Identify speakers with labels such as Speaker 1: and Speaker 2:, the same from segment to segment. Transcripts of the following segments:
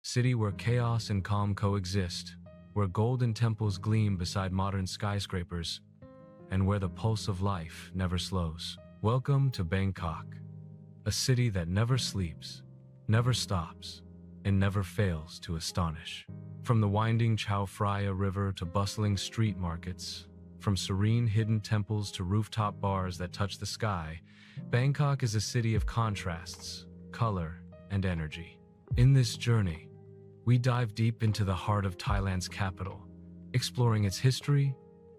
Speaker 1: city where chaos and calm coexist, where golden temples gleam beside modern skyscrapers, and where the pulse of life never slows. Welcome to Bangkok, a city that never sleeps, never stops, and never fails to astonish. From the winding Chao Phraya River to bustling street markets, from serene hidden temples to rooftop bars that touch the sky, Bangkok is a city of contrasts, color, and energy. In this journey, we dive deep into the heart of Thailand's capital, exploring its history,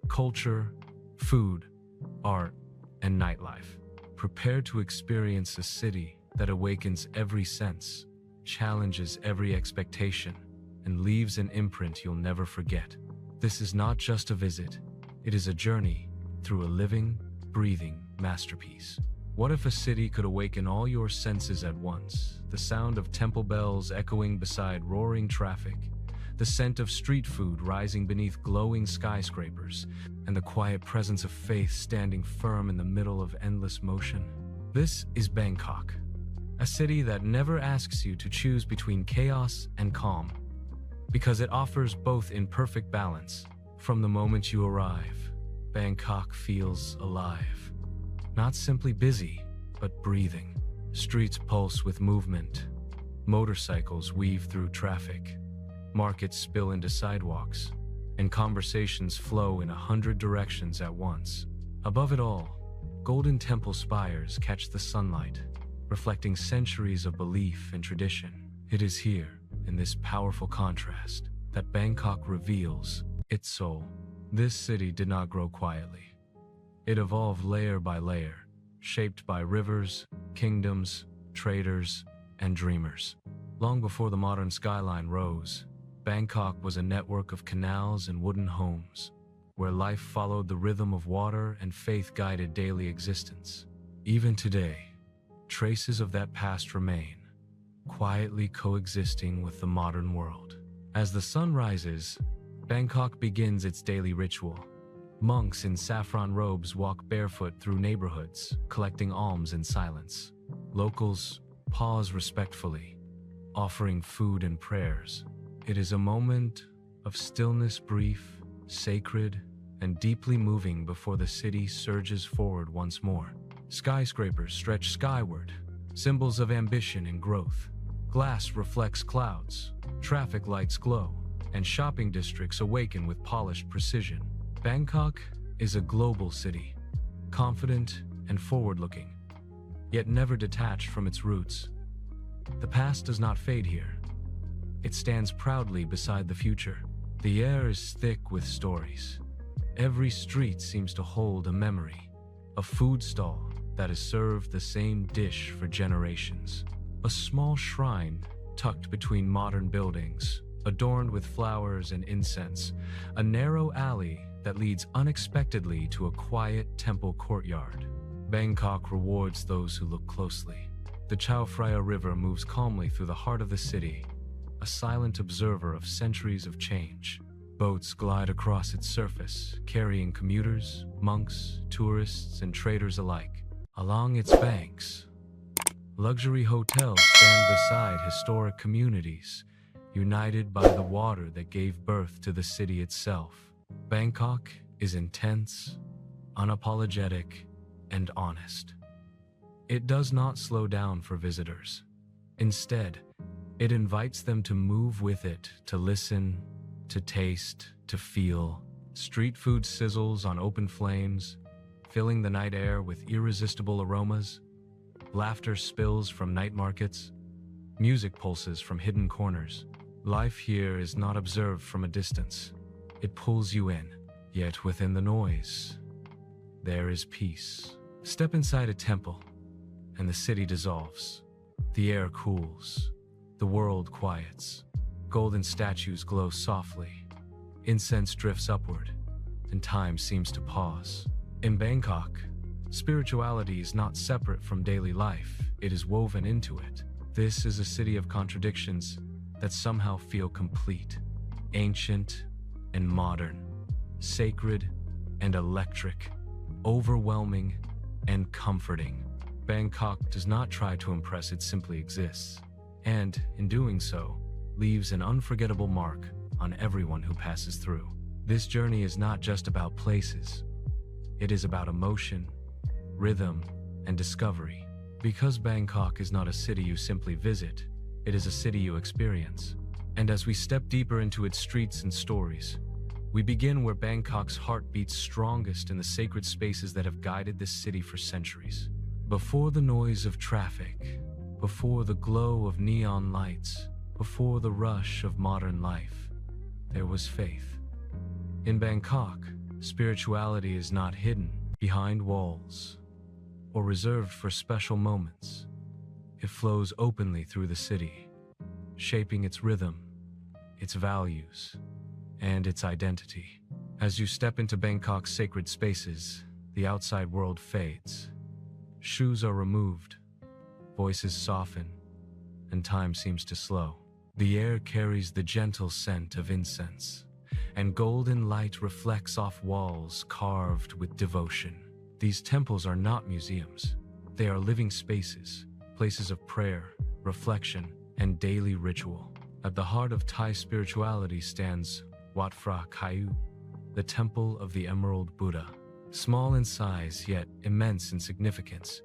Speaker 1: culture, food, art, and nightlife. Prepare to experience a city that awakens every sense, challenges every expectation, and leaves an imprint you'll never forget. This is not just a visit, it is a journey through a living, breathing masterpiece. What if a city could awaken all your senses at once? The sound of temple bells echoing beside roaring traffic, the scent of street food rising beneath glowing skyscrapers, and the quiet presence of faith standing firm in the middle of endless motion. This is Bangkok, a city that never asks you to choose between chaos and calm, because it offers both in perfect balance. From the moment you arrive, Bangkok feels alive. Not simply busy, but breathing. Streets pulse with movement. Motorcycles weave through traffic. Markets spill into sidewalks, and conversations flow in 100 directions at once. Above it all, golden temple spires catch the sunlight, reflecting centuries of belief and tradition. It is here, in this powerful contrast, that Bangkok reveals its soul. This city did not grow quietly. It evolved layer by layer, shaped by rivers, kingdoms, traders, and dreamers. Long before the modern skyline rose, Bangkok was a network of canals and wooden homes, where life followed the rhythm of water and faith guided daily existence. Even today, traces of that past remain, quietly coexisting with the modern world. As the sun rises, Bangkok begins its daily ritual. Monks in saffron robes walk barefoot through neighborhoods, collecting alms in silence. Locals pause respectfully, offering food and prayers. It is a moment of stillness, brief, sacred, and deeply moving before the city surges forward once more. Skyscrapers stretch skyward, symbols of ambition and growth. Glass reflects clouds, traffic lights glow, and shopping districts awaken with polished precision. Bangkok is a global city, confident and forward-looking, yet never detached from its roots. The past does not fade here. It stands proudly beside the future. The air is thick with stories. Every street seems to hold a memory, a food stall that has served the same dish for generations, a small shrine tucked between modern buildings, adorned with flowers and incense, a narrow alley that leads unexpectedly to a quiet temple courtyard. Bangkok rewards those who look closely. The Chao Phraya River moves calmly through the heart of the city, a silent observer of centuries of change. Boats glide across its surface, carrying commuters, monks, tourists, and traders alike. Along its banks, luxury hotels stand beside historic communities, united by the water that gave birth to the city itself. Bangkok is intense, unapologetic, and honest. It does not slow down for visitors. Instead, it invites them to move with it, to listen, to taste, to feel. Street food sizzles on open flames, filling the night air with irresistible aromas. Laughter spills from night markets. Music pulses from hidden corners. Life here is not observed from a distance. It pulls you in, yet within the noise, there is peace. Step inside a temple, and the city dissolves. The air cools. The world quiets. Golden statues glow softly. Incense drifts upward, and time seems to pause. In Bangkok, spirituality is not separate from daily life. It is woven into it. This is a city of contradictions that somehow feel complete. Ancient and modern, sacred and electric, overwhelming and comforting. Bangkok does not try to impress, it simply exists. And, in doing so, leaves an unforgettable mark on everyone who passes through. This journey is not just about places. It is about emotion, rhythm, and discovery. Because Bangkok is not a city you simply visit, it is a city you experience. And as we step deeper into its streets and stories, we begin where Bangkok's heart beats strongest, in the sacred spaces that have guided this city for centuries. Before the noise of traffic, before the glow of neon lights, before the rush of modern life, there was faith. In Bangkok, spirituality is not hidden behind walls or reserved for special moments. It flows openly through the city, shaping its rhythm, its values, and its identity. As you step into Bangkok's sacred spaces, the outside world fades. Shoes are removed, voices soften, and time seems to slow. The air carries the gentle scent of incense, and golden light reflects off walls carved with devotion. These temples are not museums. They are living spaces, places of prayer, reflection, and daily ritual. At the heart of Thai spirituality stands Wat Phra Kaew, the Temple of the Emerald Buddha. Small in size, yet immense in significance,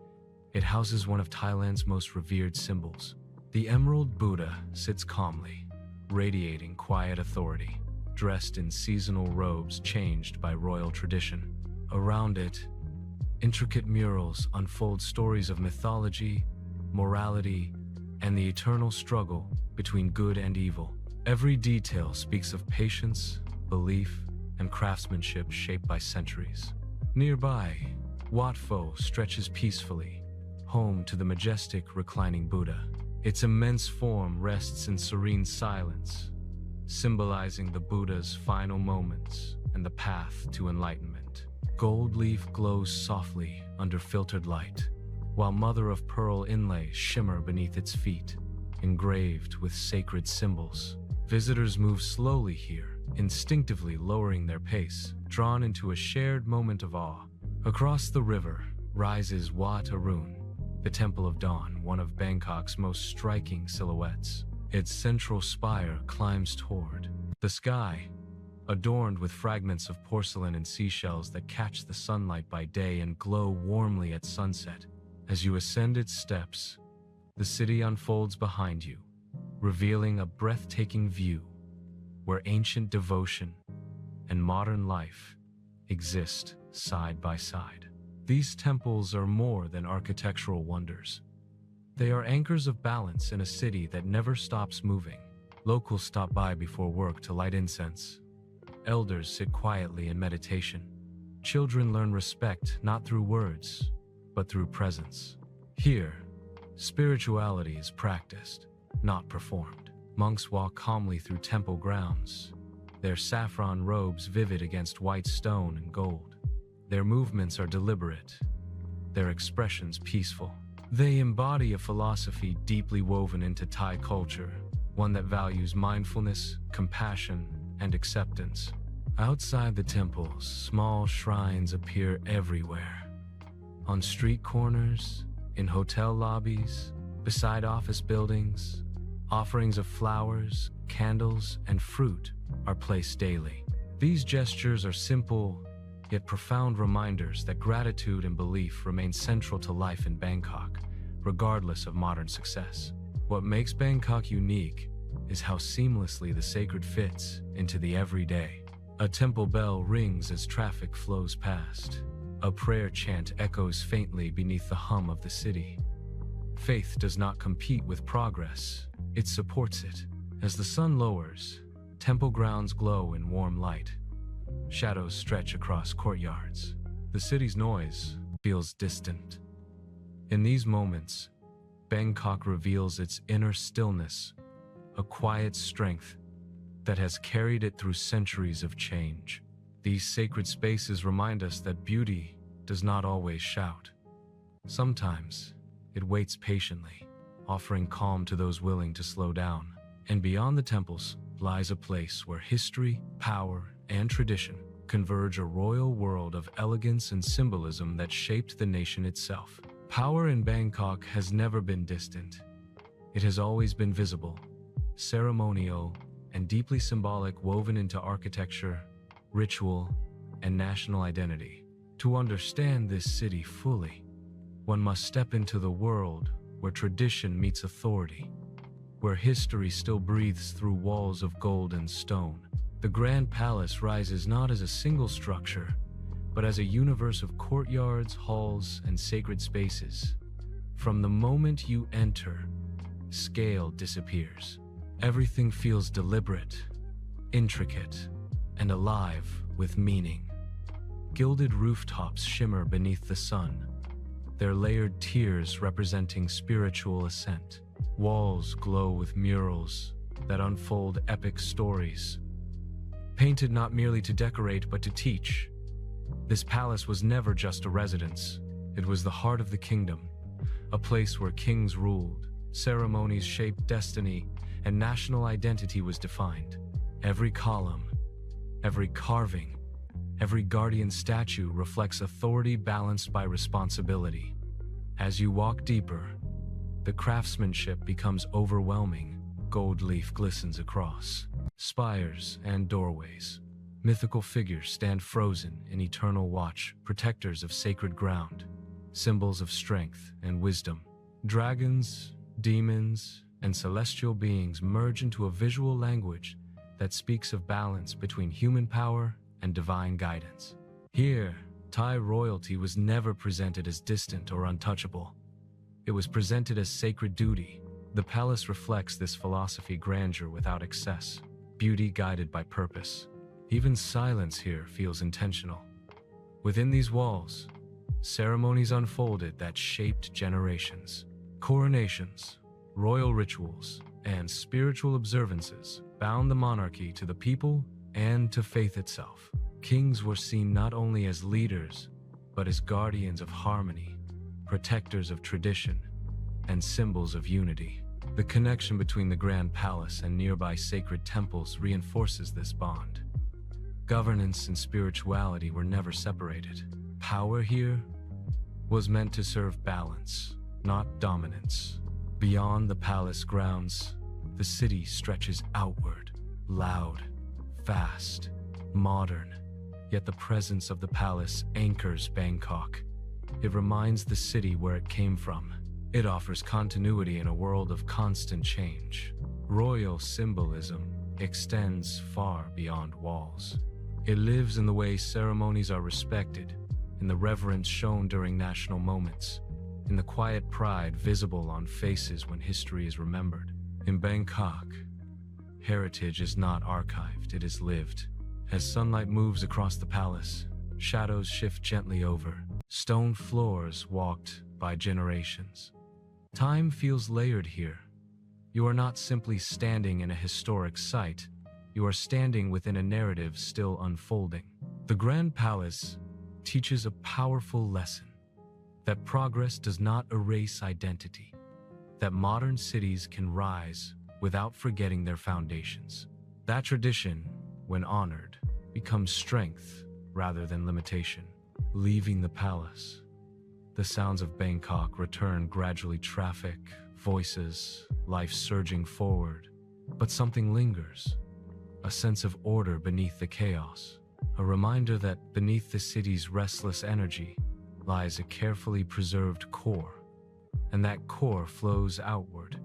Speaker 1: it houses one of Thailand's most revered symbols. The Emerald Buddha sits calmly, radiating quiet authority, dressed in seasonal robes changed by royal tradition. Around it, intricate murals unfold stories of mythology, morality, and the eternal struggle between good and evil. Every detail speaks of patience, belief, and craftsmanship shaped by centuries. Nearby, Wat Pho stretches peacefully, home to the majestic reclining Buddha. Its immense form rests in serene silence, symbolizing the Buddha's final moments and the path to enlightenment. Gold leaf glows softly under filtered light, while mother-of-pearl inlays shimmer beneath its feet, engraved with sacred symbols. Visitors move slowly here, instinctively lowering their pace, drawn into a shared moment of awe. Across the river rises Wat Arun, the Temple of Dawn, one of Bangkok's most striking silhouettes. Its central spire climbs toward the sky, adorned with fragments of porcelain and seashells that catch the sunlight by day and glow warmly at sunset. As you ascend its steps, the city unfolds behind you, revealing a breathtaking view where ancient devotion and modern life exist side by side. These temples are more than architectural wonders. They are anchors of balance in a city that never stops moving. Locals stop by before work to light incense. Elders sit quietly in meditation. Children learn respect not through words, but through presence. Here, spirituality is practiced, not performed. Monks walk calmly through temple grounds, their saffron robes vivid against white stone and gold. Their movements are deliberate, their expressions peaceful. They embody a philosophy deeply woven into Thai culture, one that values mindfulness, compassion, and acceptance. Outside the temples, small shrines appear everywhere. On street corners, in hotel lobbies, beside office buildings, offerings of flowers, candles, and fruit are placed daily. These gestures are simple, yet profound reminders that gratitude and belief remain central to life in Bangkok, regardless of modern success. What makes Bangkok unique is how seamlessly the sacred fits into the everyday. A temple bell rings as traffic flows past. A prayer chant echoes faintly beneath the hum of the city. Faith does not compete with progress, it supports it. As the sun lowers, temple grounds glow in warm light. Shadows stretch across courtyards. The city's noise feels distant. In these moments, Bangkok reveals its inner stillness, a quiet strength that has carried it through centuries of change. These sacred spaces remind us that beauty does not always shout. Sometimes, it waits patiently, offering calm to those willing to slow down. And beyond the temples lies a place where history, power, and tradition converge, a royal world of elegance and symbolism that shaped the nation itself. Power in Bangkok has never been distant. It has always been visible, ceremonial, and deeply symbolic, woven into architecture, ritual, and national identity. To understand this city fully, one must step into the world where tradition meets authority, where history still breathes through walls of gold and stone. The Grand Palace rises not as a single structure, but as a universe of courtyards, halls, and sacred spaces. From the moment you enter, scale disappears. Everything feels deliberate, intricate, and alive with meaning. Gilded rooftops shimmer beneath the sun, their layered tiers representing spiritual ascent. Walls glow with murals that unfold epic stories, painted not merely to decorate but to teach. This palace was never just a residence. It was the heart of the kingdom, a place where kings ruled, ceremonies shaped destiny, and national identity was defined. Every column, every carving, every guardian statue reflects authority balanced by responsibility. As you walk deeper, the craftsmanship becomes overwhelming. Gold leaf glistens across spires and doorways. Mythical figures stand frozen in eternal watch, protectors of sacred ground, symbols of strength and wisdom. Dragons, demons, and celestial beings merge into a visual language that speaks of balance between human power and divine guidance. Here, Thai royalty was never presented as distant or untouchable. It was presented as sacred duty. The palace reflects this philosophy: grandeur without excess, beauty guided by purpose. Even silence here feels intentional. Within these walls, ceremonies unfolded that shaped generations. Coronations, royal rituals, and spiritual observances bound the monarchy to the people and to faith itself. Kings were seen not only as leaders, but as guardians of harmony, protectors of tradition, and symbols of unity. The connection between the Grand Palace and nearby sacred temples reinforces this bond. Governance and spirituality were never separated. Power here was meant to serve balance, not dominance. Beyond the palace grounds, the city stretches outward, loud, fast, modern. Yet the presence of the palace anchors Bangkok. It reminds the city where it came from. It offers continuity in a world of constant change. Royal symbolism extends far beyond walls. It lives in the way ceremonies are respected, in the reverence shown during national moments, in the quiet pride visible on faces when history is remembered. In Bangkok, heritage is not archived, it is lived. As sunlight moves across the palace, shadows shift gently over stone floors walked by generations. Time feels layered here. You are not simply standing in a historic site, you are standing within a narrative still unfolding. The Grand Palace teaches a powerful lesson: that progress does not erase identity, that modern cities can rise without forgetting their foundations. That tradition, when honored, becomes strength rather than limitation. Leaving the palace, the sounds of Bangkok return gradually: traffic, voices, life surging forward. But something lingers, a sense of order beneath the chaos, a reminder that beneath the city's restless energy lies a carefully preserved core, and that core flows outward,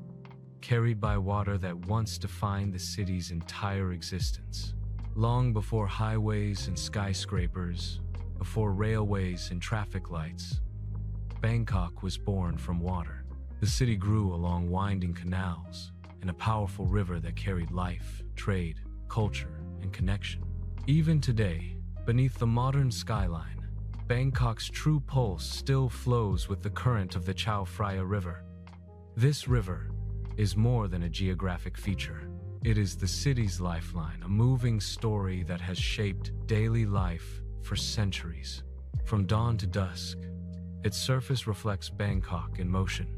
Speaker 1: carried by water that once defined the city's entire existence. Long before highways and skyscrapers, before railways and traffic lights, Bangkok was born from water. The city grew along winding canals, in a powerful river that carried life, trade, culture, and connection. Even today, beneath the modern skyline, Bangkok's true pulse still flows with the current of the Chao Phraya River. This river is more than a geographic feature. It is the city's lifeline, a moving story that has shaped daily life for centuries. From dawn to dusk, its surface reflects Bangkok in motion.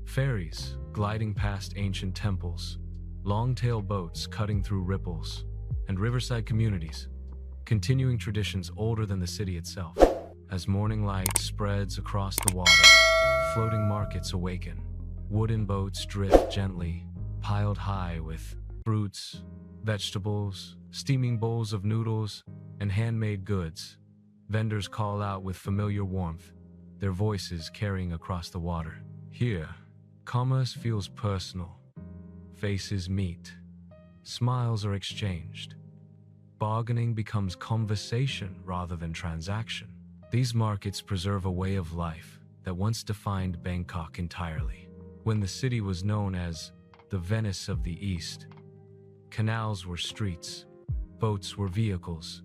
Speaker 1: Ferries gliding past ancient temples, long-tail boats cutting through ripples, and riverside communities continuing traditions older than the city itself. As morning light spreads across the water, floating markets awaken. Wooden boats drift gently, piled high with fruits, vegetables, steaming bowls of noodles, and handmade goods. Vendors call out with familiar warmth, their voices carrying across the water. Here, commerce feels personal. Faces meet. Smiles are exchanged. Bargaining becomes conversation rather than transaction. These markets preserve a way of life that once defined Bangkok entirely. When the city was known as the Venice of the East, canals were streets, boats were vehicles,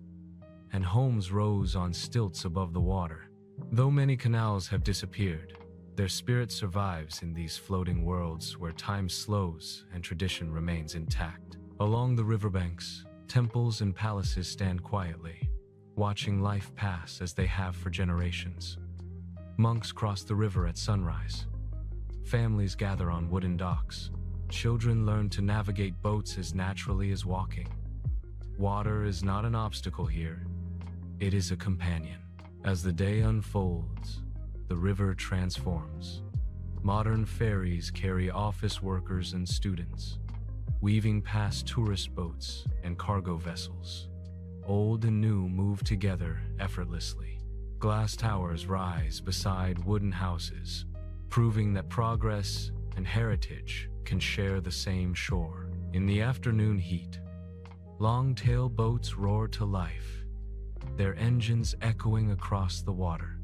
Speaker 1: and homes rose on stilts above the water. Though many canals have disappeared, their spirit survives in these floating worlds where time slows and tradition remains intact. Along the riverbanks, temples and palaces stand quietly, watching life pass as they have for generations. Monks cross the river at sunrise. Families gather on wooden docks. Children learn to navigate boats as naturally as walking. Water is not an obstacle here. It is a companion. As the day unfolds, the river transforms. Modern ferries carry office workers and students, weaving past tourist boats and cargo vessels. Old and new move together effortlessly. Glass towers rise beside wooden houses, proving that progress and heritage can share the same shore. In the afternoon heat, long-tail boats roar to life, their engines echoing across the water.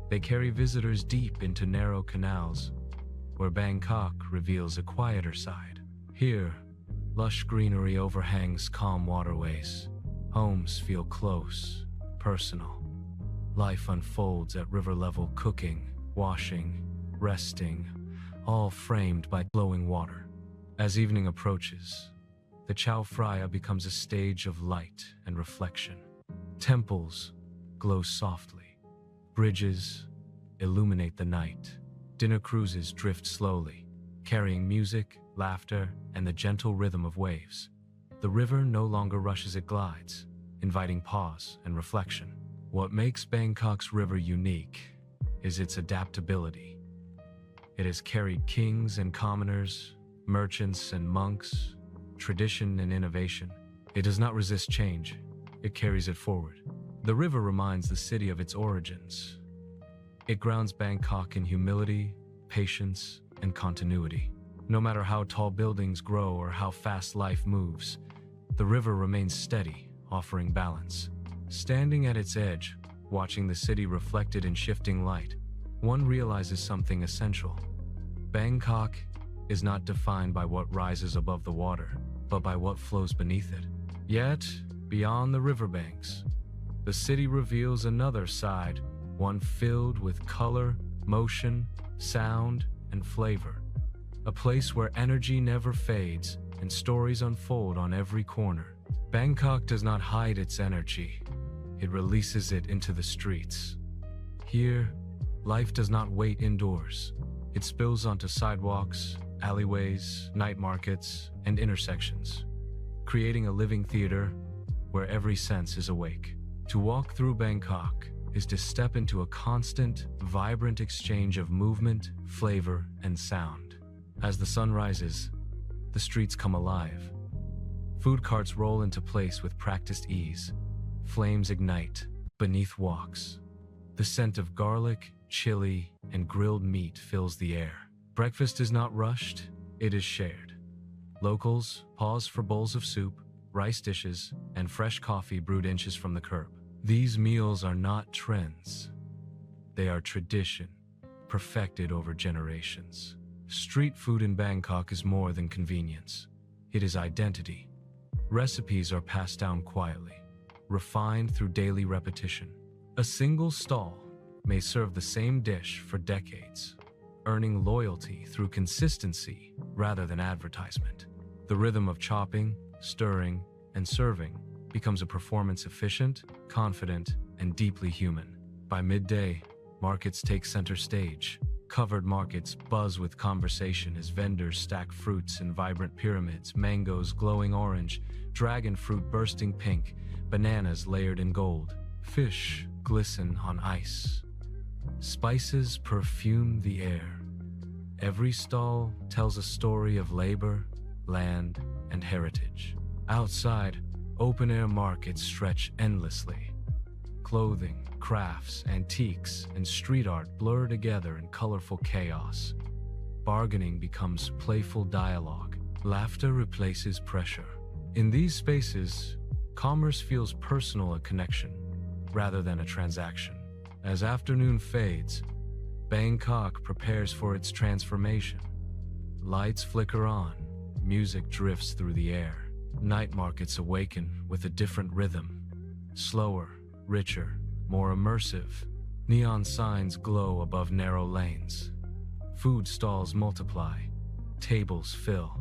Speaker 1: They carry visitors deep into narrow canals, where Bangkok reveals a quieter side. Here, lush greenery overhangs calm waterways. Homes feel close, personal. Life unfolds at river level, cooking, washing, resting, all framed by flowing water. As evening approaches, the Chao Phraya becomes a stage of light and reflection. Temples glow softly. Bridges illuminate the night. Dinner cruises drift slowly, carrying music, laughter, and the gentle rhythm of waves. The river no longer rushes, it glides, inviting pause and reflection. What makes Bangkok's river unique is its adaptability. It has carried kings and commoners, merchants and monks, tradition and innovation. It does not resist change, it carries it forward. The river reminds the city of its origins. It grounds Bangkok in humility, patience, and continuity. No matter how tall buildings grow or how fast life moves, the river remains steady, offering balance. Standing at its edge, watching the city reflected in shifting light, one realizes something essential. Bangkok is not defined by what rises above the water, but by what flows beneath it. Yet, beyond the riverbanks, the city reveals another side, one filled with color, motion, sound, and flavor. A place where energy never fades and stories unfold on every corner. Bangkok does not hide its energy. It releases it into the streets. Here, life does not wait indoors. It spills onto sidewalks, alleyways, night markets, and intersections, creating a living theater where every sense is awake. To walk through Bangkok is to step into a constant, vibrant exchange of movement, flavor, and sound. As the sun rises, the streets come alive. Food carts roll into place with practiced ease. Flames ignite beneath walks. The scent of garlic, chili, and grilled meat fills the air. Breakfast is not rushed, it is shared. Locals pause for bowls of soup, rice dishes, and fresh coffee brewed inches from the curb. These meals are not trends. They are tradition, perfected over generations. Street food in Bangkok is more than convenience. It is identity. Recipes are passed down quietly, refined through daily repetition. A single stall may serve the same dish for decades, earning loyalty through consistency rather than advertisement. The rhythm of chopping, stirring, and serving becomes a performance efficient, confident, and deeply human. By midday, markets take center stage. Covered markets buzz with conversation as vendors stack fruits in vibrant pyramids, mangoes glowing orange, dragon fruit bursting pink, bananas layered in gold. Fish glisten on ice. Spices perfume the air. Every stall tells a story of labor, land, and heritage. Outside, open-air markets stretch endlessly. Clothing, crafts, antiques, and street art blur together in colorful chaos. Bargaining becomes playful dialogue. Laughter replaces pressure. In these spaces, commerce feels personal, a connection, rather than a transaction. As afternoon fades, Bangkok prepares for its transformation. Lights flicker on, music drifts through the air. Night markets awaken with a different rhythm. Slower, richer, more immersive. Neon signs glow above narrow lanes. Food stalls multiply. Tables fill.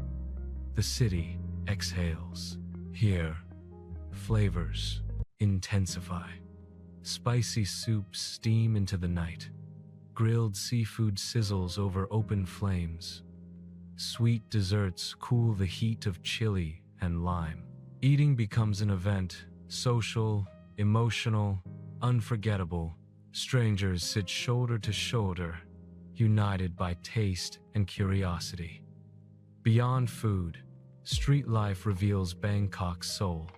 Speaker 1: The city exhales. Here, flavors intensify. Spicy soups steam into the night. Grilled seafood sizzles over open flames. Sweet desserts cool the heat of chili and lime. Eating becomes an event, social, emotional, unforgettable. Strangers sit shoulder to shoulder, united by taste and curiosity. Beyond food, street life reveals Bangkok's soul.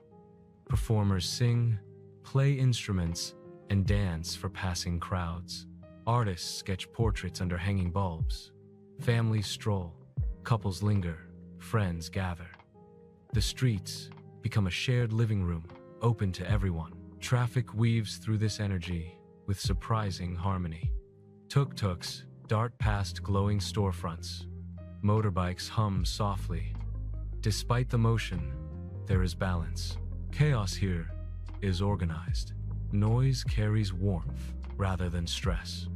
Speaker 1: Performers sing, play instruments, and dance for passing crowds. Artists sketch portraits under hanging bulbs. Families stroll, couples linger, friends gather. The streets become a shared living room, open to everyone. Traffic weaves through this energy with surprising harmony. Tuk-tuks dart past glowing storefronts. Motorbikes hum softly. Despite the motion, there is balance. Chaos here is organized. Noise carries warmth rather than stress.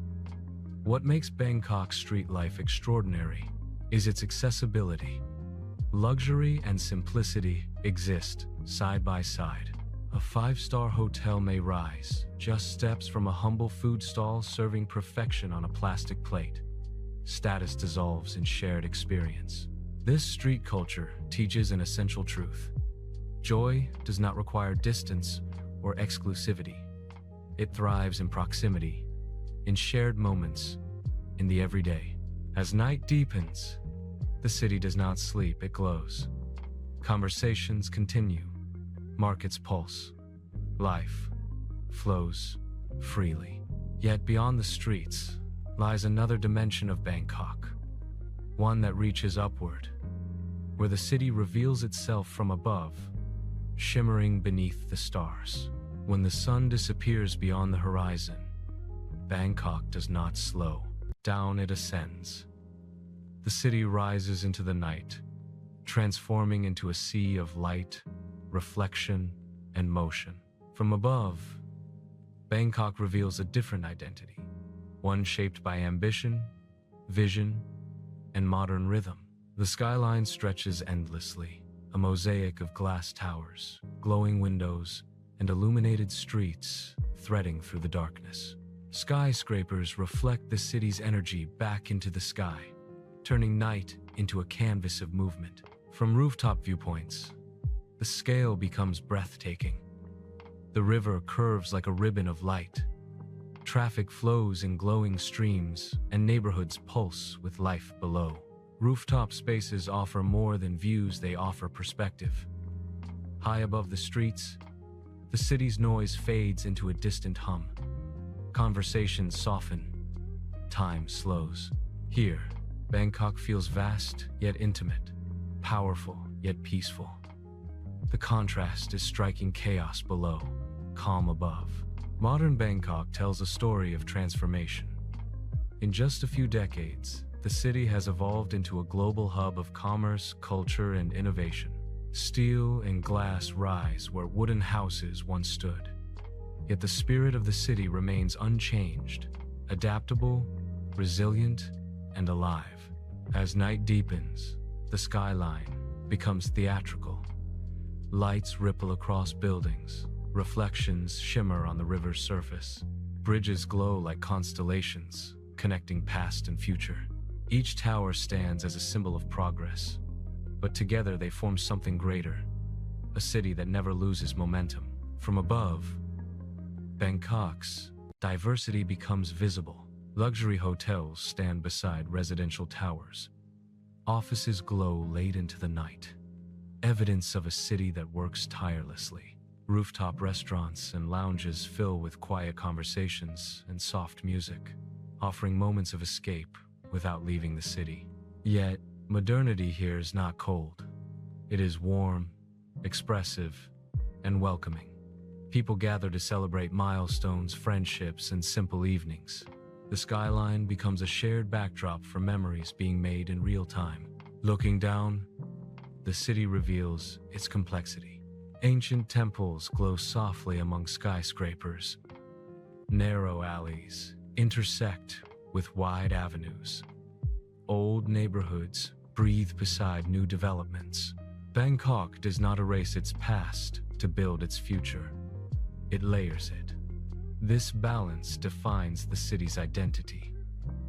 Speaker 1: What makes Bangkok's street life extraordinary is its accessibility. Luxury and simplicity exist side by side. A 5-star hotel may rise just steps from a humble food stall serving perfection on a plastic plate. Status dissolves in shared experience. This street culture teaches an essential truth. Joy does not require distance or exclusivity. It thrives in proximity, in shared moments, in the everyday. As night deepens, the city does not sleep, it glows. Conversations continue, markets pulse, life flows freely. Yet beyond the streets lies another dimension of Bangkok, one that reaches upward, where the city reveals itself from above, shimmering beneath the stars. When the sun disappears beyond the horizon, Bangkok does not slow. Down it ascends. The city rises into the night, transforming into a sea of light, reflection, and motion. From above, Bangkok reveals a different identity, one shaped by ambition, vision, and modern rhythm. The skyline stretches endlessly, a mosaic of glass towers, glowing windows, and illuminated streets threading through the darkness. Skyscrapers reflect the city's energy back into the sky, turning night into a canvas of movement. From rooftop viewpoints, the scale becomes breathtaking. The river curves like a ribbon of light. Traffic flows in glowing streams, and neighborhoods pulse with life below. Rooftop spaces offer more than views, they offer perspective. High above the streets, the city's noise fades into a distant hum. Conversations soften, time slows. Here, Bangkok feels vast yet intimate, powerful yet peaceful. The contrast is striking: chaos below, calm above. Modern Bangkok tells a story of transformation. In just a few decades, the city has evolved into a global hub of commerce, culture, and innovation. Steel and glass rise where wooden houses once stood. Yet the spirit of the city remains unchanged, adaptable, resilient, and alive. As night deepens, the skyline becomes theatrical. Lights ripple across buildings, reflections shimmer on the river's surface. Bridges glow like constellations, connecting past and future. Each tower stands as a symbol of progress, but together they form something greater, a city that never loses momentum. From above, Bangkok's diversity becomes visible. Luxury hotels stand beside residential towers. Offices glow late into the night, evidence of a city that works tirelessly. Rooftop restaurants and lounges fill with quiet conversations and soft music, offering moments of escape without leaving the city. Yet, modernity here is not cold. It is warm, expressive, and welcoming. People gather to celebrate milestones, friendships, and simple evenings. The skyline becomes a shared backdrop for memories being made in real time. Looking down, the city reveals its complexity. Ancient temples glow softly among skyscrapers. Narrow alleys intersect with wide avenues. Old neighborhoods breathe beside new developments. Bangkok does not erase its past to build its future. It layers it. This balance defines the city's identity.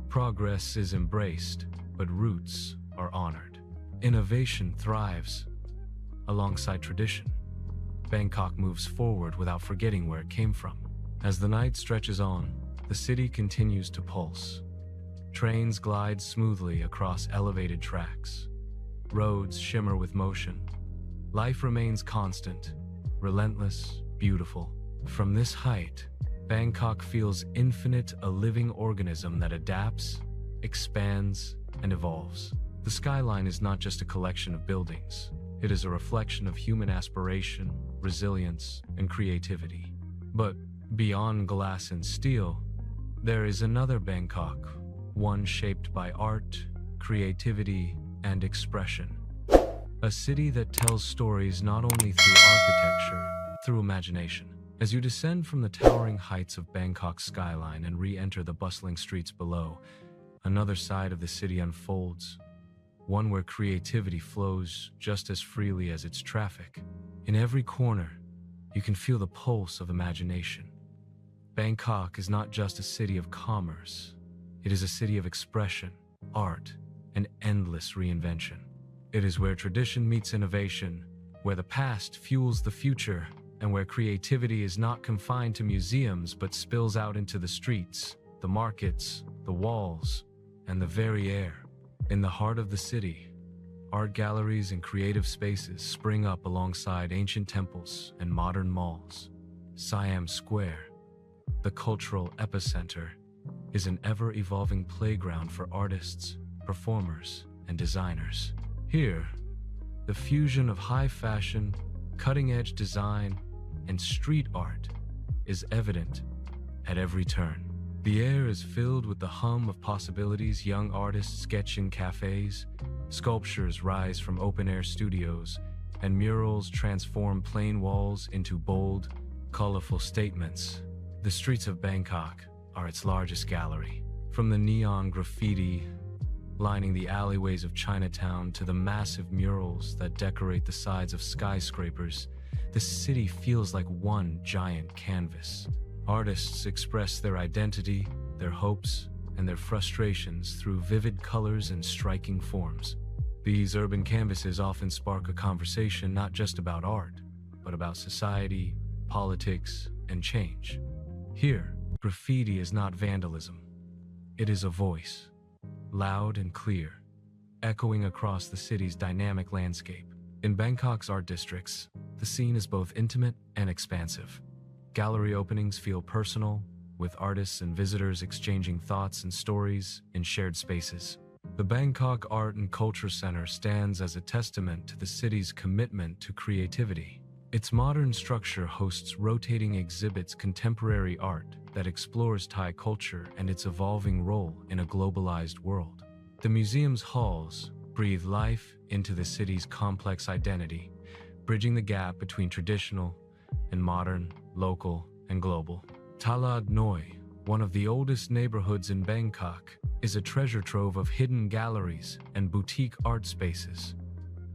Speaker 1: Progress is embraced, but roots are honored. Innovation thrives alongside tradition. Bangkok moves forward without forgetting where it came from. As the night stretches on, the city continues to pulse. Trains glide smoothly across elevated tracks. Roads shimmer with motion. Life remains constant, relentless, beautiful. From this height, Bangkok feels infinite, a living organism that adapts, expands, and evolves. The skyline is not just a collection of buildings. It is a reflection of human aspiration, resilience, and creativity. But beyond glass and steel, there is another Bangkok, one shaped by art, creativity, and expression. A city that tells stories not only through architecture, through imagination. As you descend from the towering heights of Bangkok's skyline and re-enter the bustling streets below, another side of the city unfolds, one where creativity flows just as freely as its traffic. In every corner, you can feel the pulse of imagination. Bangkok is not just a city of commerce. It is a city of expression, art, and endless reinvention. It is where tradition meets innovation, where the past fuels the future, and where creativity is not confined to museums but spills out into the streets, the markets, the walls, and the very air. In the heart of the city, art galleries and creative spaces spring up alongside ancient temples and modern malls. Siam Square, the cultural epicenter, is an ever-evolving playground for artists, performers, and designers. Here, the fusion of high fashion, cutting-edge design, and street art is evident at every turn. The air is filled with the hum of possibilities. Young artists sketch in cafes, sculptures rise from open-air studios, and murals transform plain walls into bold, colorful statements. The streets of Bangkok are its largest gallery. From the neon graffiti lining the alleyways of Chinatown to the massive murals that decorate the sides of skyscrapers, the city feels like one giant canvas. Artists express their identity, their hopes, and their frustrations through vivid colors and striking forms. These urban canvases often spark a conversation not just about art, but about society, politics, and change. Here, graffiti is not vandalism. It is a voice, loud and clear, echoing across the city's dynamic landscape. In Bangkok's art districts, the scene is both intimate and expansive. Gallery openings feel personal, with artists and visitors exchanging thoughts and stories in shared spaces. The Bangkok Art and Culture Center stands as a testament to the city's commitment to creativity. Its modern structure hosts rotating exhibits, contemporary art that explores Thai culture and its evolving role in a globalized world. The museum's halls breathe life into the city's complex identity, bridging the gap between traditional and modern, local and global. Talad Noi, one of the oldest neighborhoods in Bangkok, is a treasure trove of hidden galleries and boutique art spaces.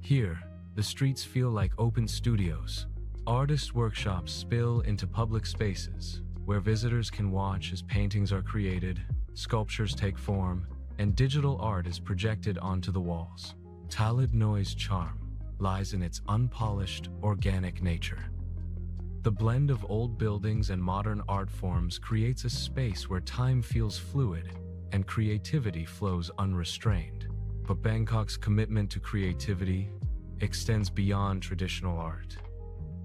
Speaker 1: Here, the streets feel like open studios. Artist workshops spill into public spaces, where visitors can watch as paintings are created, sculptures take form, and digital art is projected onto the walls. Talad Noi's charm lies in its unpolished, organic nature. The blend of old buildings and modern art forms creates a space where time feels fluid and creativity flows unrestrained. But Bangkok's commitment to creativity extends beyond traditional art.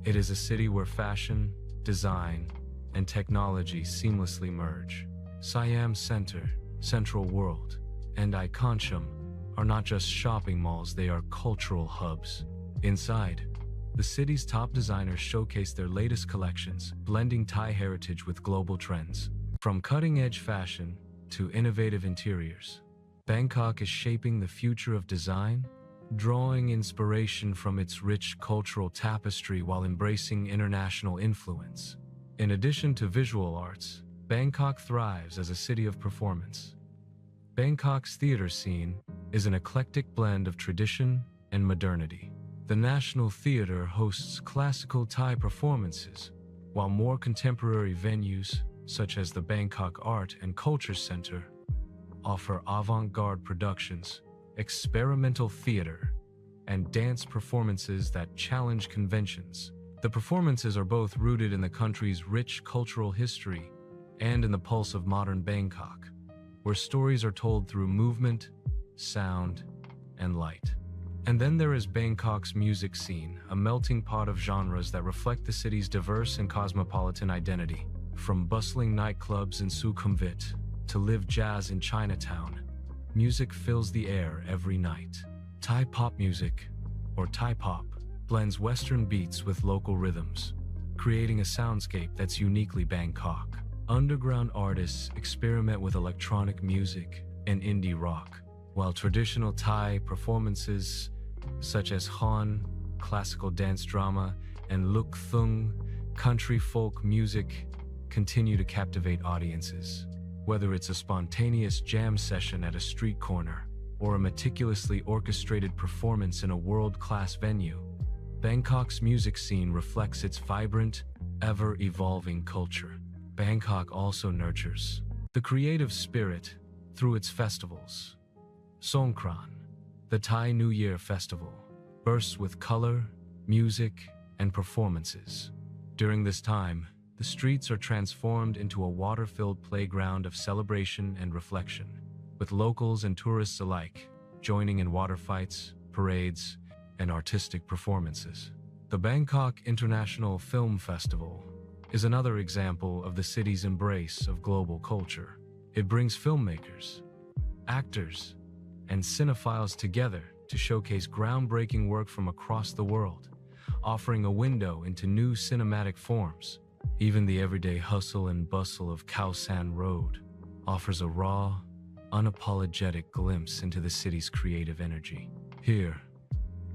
Speaker 1: It is a city where fashion, design, and technology seamlessly merge. Siam Center, Central World, and Iconcham are not just shopping malls, they are cultural hubs. Inside, the city's top designers showcase their latest collections, blending Thai heritage with global trends. From cutting-edge fashion to innovative interiors, Bangkok is shaping the future of design, drawing inspiration from its rich cultural tapestry while embracing international influence. In addition to visual arts, Bangkok thrives as a city of performance. Bangkok's theater scene is an eclectic blend of tradition and modernity. The National Theatre hosts classical Thai performances, while more contemporary venues, such as the Bangkok Art and Culture Center, offer avant-garde productions, experimental theater, and dance performances that challenge conventions. The performances are both rooted in the country's rich cultural history and in the pulse of modern Bangkok, where stories are told through movement, sound, and light. And then there is Bangkok's music scene, a melting pot of genres that reflect the city's diverse and cosmopolitan identity. From bustling nightclubs in Sukhumvit to live jazz in Chinatown, music fills the air every night. Thai pop music, or Thai pop, blends Western beats with local rhythms, creating a soundscape that's uniquely Bangkok. Underground artists experiment with electronic music and indie rock, while traditional Thai performances such as Hon, classical dance drama, and Luk Thung, country folk music, continue to captivate audiences. Whether it's a spontaneous jam session at a street corner or a meticulously orchestrated performance in a world-class venue, Bangkok's music scene reflects its vibrant, ever-evolving culture. Bangkok also nurtures the creative spirit through its festivals. Songkran, the Thai New Year festival, bursts with color, music, and performances. During this time, the streets are transformed into a water-filled playground of celebration and reflection, with locals and tourists alike joining in water fights, parades, and artistic performances. The Bangkok International Film Festival is another example of the city's embrace of global culture. It brings filmmakers, actors, and cinephiles together to showcase groundbreaking work from across the world, offering a window into new cinematic forms. Even the everyday hustle and bustle of Khao San Road offers a raw, unapologetic glimpse into the city's creative energy. Here,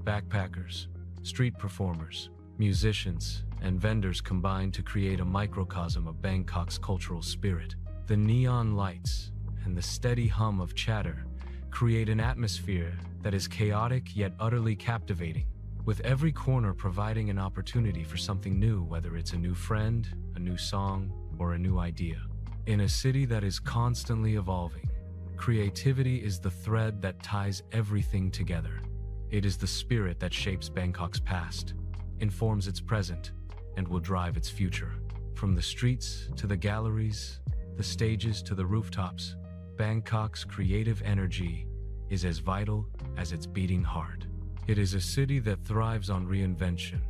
Speaker 1: backpackers, street performers, musicians, and vendors combine to create a microcosm of Bangkok's cultural spirit. The neon lights and the steady hum of chatter create an atmosphere that is chaotic yet utterly captivating, with every corner providing an opportunity for something new, whether it's a new friend, a new song, or a new idea. In a city that is constantly evolving, creativity is the thread that ties everything together. It is the spirit that shapes Bangkok's past, informs its present, and will drive its future. From the streets to the galleries, the stages to the rooftops, Bangkok's creative energy is as vital as its beating heart. It is a city that thrives on reinvention,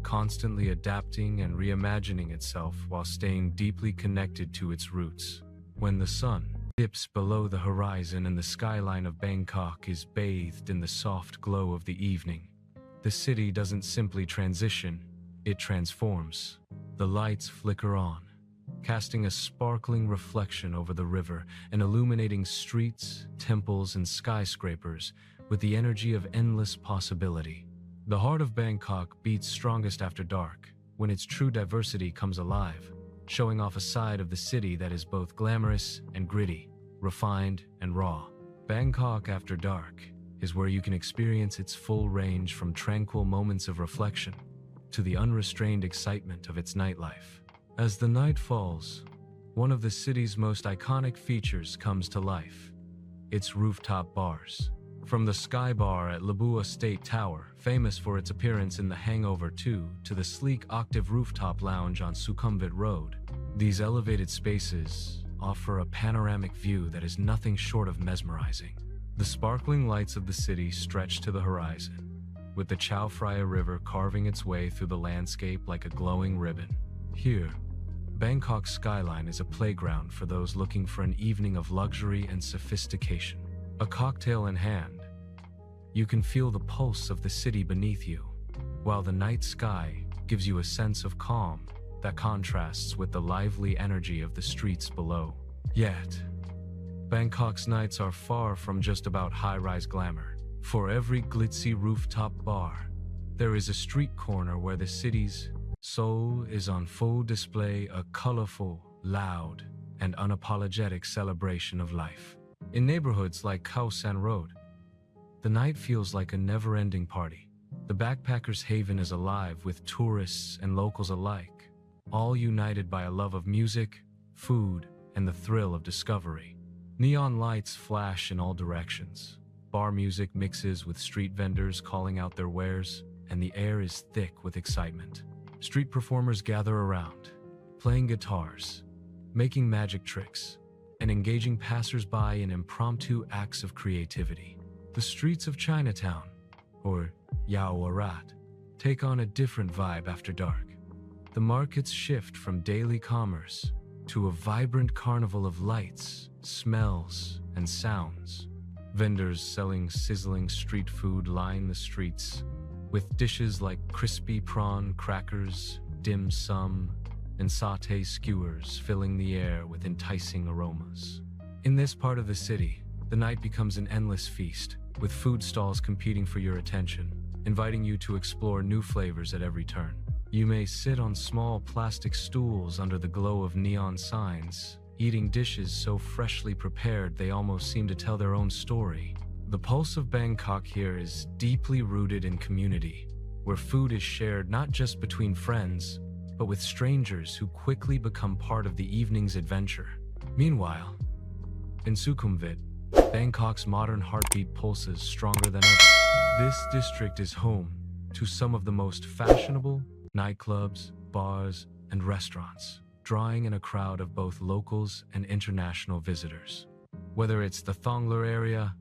Speaker 1: constantly adapting and reimagining itself while staying deeply connected to its roots. When the sun dips below the horizon and the skyline of Bangkok is bathed in the soft glow of the evening, the city doesn't simply transition, it transforms. The lights flicker on, casting a sparkling reflection over the river and illuminating streets, temples, and skyscrapers with the energy of endless possibility. The heart of Bangkok beats strongest after dark, when its true diversity comes alive, showing off a side of the city that is both glamorous and gritty, refined and raw. Bangkok after dark is where you can experience its full range, from tranquil moments of reflection to the unrestrained excitement of its nightlife. As the night falls, one of the city's most iconic features comes to life: its rooftop bars. From the Sky Bar at Labua State Tower, famous for its appearance in The Hangover 2, to the sleek Octave Rooftop Lounge on Sukhumvit Road, these elevated spaces offer a panoramic view that is nothing short of mesmerizing. The sparkling lights of the city stretch to the horizon, with the Chao Phraya River carving its way through the landscape like a glowing ribbon. Here, Bangkok's skyline is a playground for those looking for an evening of luxury and sophistication. A cocktail in hand, you can feel the pulse of the city beneath you, while the night sky gives you a sense of calm that contrasts with the lively energy of the streets below. Yet, Bangkok's nights are far from just about high-rise glamour. For every glitzy rooftop bar, there is a street corner where the city's soul is on full display, a colorful, loud, and unapologetic celebration of life. In neighborhoods like Khao San Road, the night feels like a never-ending party. The backpackers' haven is alive with tourists and locals alike, all united by a love of music, food, and the thrill of discovery. Neon lights flash in all directions. Bar music mixes with street vendors calling out their wares, and the air is thick with excitement. Street performers gather around, playing guitars, making magic tricks, and engaging passers-by in impromptu acts of creativity. The streets of Chinatown, or Yaowarat, take on a different vibe after dark. The markets shift from daily commerce to a vibrant carnival of lights, smells, and sounds. Vendors selling sizzling street food line the streets, with dishes like crispy prawn crackers, dim sum, and sauté skewers filling the air with enticing aromas. In this part of the city, the night becomes an endless feast, with food stalls competing for your attention, inviting you to explore new flavors at every turn. You may sit on small plastic stools under the glow of neon signs, eating dishes so freshly prepared they almost seem to tell their own story. The pulse of Bangkok here is deeply rooted in community, where food is shared not just between friends, but with strangers who quickly become part of the evening's adventure. Meanwhile, in Sukhumvit, Bangkok's modern heartbeat pulses stronger than ever. This district is home to some of the most fashionable nightclubs, bars, and restaurants, drawing in a crowd of both locals and international visitors. Whether it's the Thonglor area,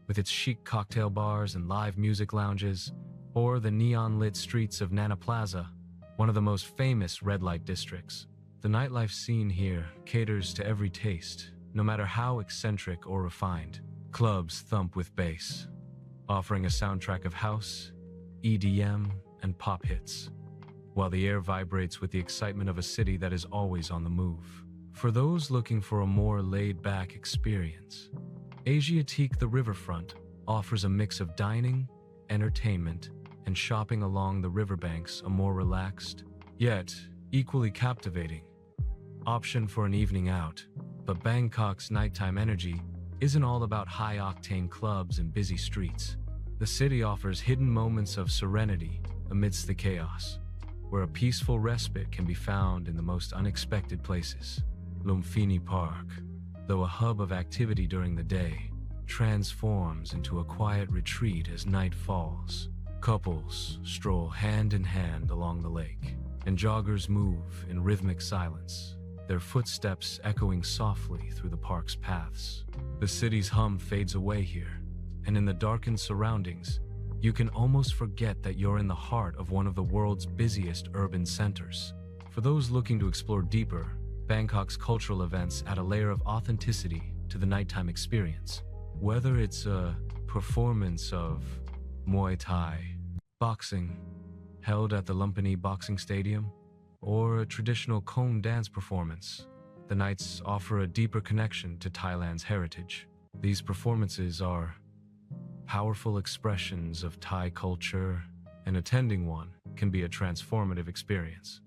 Speaker 1: with its chic cocktail bars and live music lounges, or the neon-lit streets of Nana Plaza, one of the most famous red light districts, the nightlife scene here caters to every taste, no matter how eccentric or refined. Clubs thump with bass, offering a soundtrack of house, EDM, and pop hits, while the air vibrates with the excitement of a city that is always on the move. For those looking for a more laid-back experience, Asiatique the Riverfront offers a mix of dining, entertainment, and shopping along the riverbanks, a more relaxed, yet equally captivating option for an evening out. But Bangkok's nighttime energy isn't all about high-octane clubs and busy streets. The city offers hidden moments of serenity amidst the chaos, where a peaceful respite can be found in the most unexpected places. Lumpini Park, though a hub of activity during the day, transforms into a quiet retreat as night falls. Couples stroll hand in hand along the lake, and joggers move in rhythmic silence, their footsteps echoing softly through the park's paths. The city's hum fades away here, and in the darkened surroundings, you can almost forget that you're in the heart of one of the world's busiest urban centers. For those looking to explore deeper, Bangkok's cultural events add a layer of authenticity to the nighttime experience. Whether it's a performance of Muay Thai, boxing, held at the Lumpini Boxing Stadium, or a traditional Khon dance performance, the nights offer a deeper connection to Thailand's heritage. These performances are powerful expressions of Thai culture, and attending one can be a transformative experience.